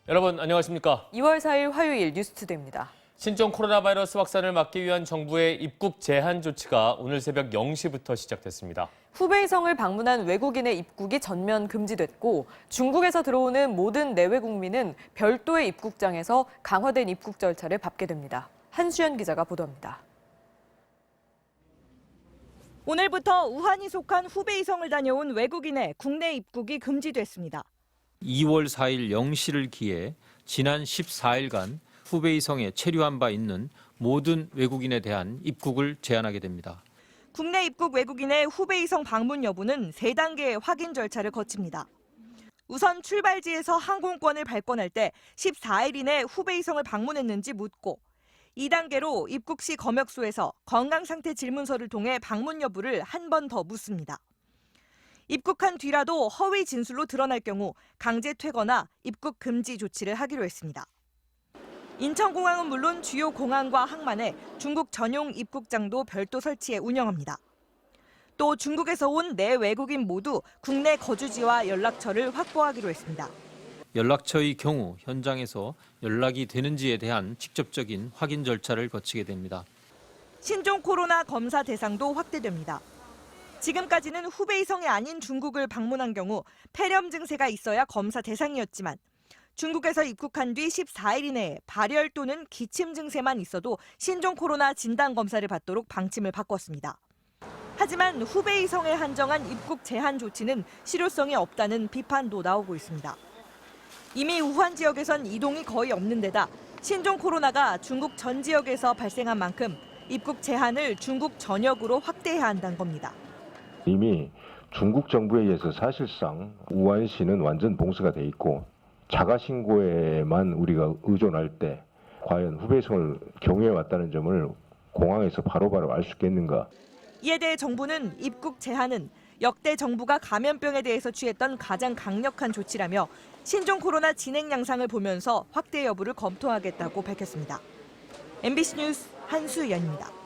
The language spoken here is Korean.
여러분 안녕하십니까? 2월 4일 화요일 뉴스투데이입니다. 신종 코로나 바이러스 확산을 막기 위한 정부의 입국 제한 조치가 오늘 새벽 0시부터 시작됐습니다. 후베이성을 방문한 외국인의 입국이 전면 금지됐고 중국에서 들어오는 모든 내외 국민은 별도의 입국장에서 강화된 입국 절차를 밟게 됩니다. 한수연 기자가 보도합니다. 오늘부터 우한이 속한 후베이성을 다녀온 외국인의 국내 입국이 금지됐습니다. 2월 4일 0시를 기해 지난 14일간 후베이성에 체류한 바 있는 모든 외국인에 대한 입국을 제한하게 됩니다. 국내 입국 외국인의 후베이성 방문 여부는 3단계의 확인 절차를 거칩니다. 우선 출발지에서 항공권을 발권할 때 14일 이내 후베이성을 방문했는지 묻고 2단계로 입국 시 검역소에서 건강상태 질문서를 통해 방문 여부를 한 번 더 묻습니다. 입국한 뒤라도 허위 진술로 드러날 경우 강제 퇴거나 입국 금지 조치를 하기로 했습니다. 인천공항은 물론 주요 공항과 항만에 중국 전용 입국장도 별도 설치해 운영합니다. 또 중국에서 온 내 외국인 모두 국내 거주지와 연락처를 확보하기로 했습니다. 연락처의 경우 현장에서 연락이 되는지에 대한 직접적인 확인 절차를 거치게 됩니다. 신종 코로나 검사 대상도 확대됩니다. 지금까지는 후베이성이 아닌 중국을 방문한 경우 폐렴 증세가 있어야 검사 대상이었지만 중국에서 입국한 뒤 14일 이내에 발열 또는 기침 증세만 있어도 신종 코로나 진단 검사를 받도록 방침을 바꿨습니다. 하지만 후베이성에 한정한 입국 제한 조치는 실효성이 없다는 비판도 나오고 있습니다. 이미 우한 지역에선 이동이 거의 없는 데다 신종 코로나가 중국 전 지역에서 발생한 만큼 입국 제한을 중국 전역으로 확대해야 한다는 겁니다. 이미 중국 정부에 의해서 사실상 우한시는 완전 봉쇄가 돼 있고 자가 신고에만 우리가 의존할 때 과연 후베이성을 경유해 왔다는 점을 공항에서 바로바로 알 수 있겠는가? 이에 대해 정부는 입국 제한은 역대 정부가 감염병에 대해서 취했던 가장 강력한 조치라며 신종 코로나 진행 양상을 보면서 확대 여부를 검토하겠다고 밝혔습니다. MBC 뉴스 한수연입니다.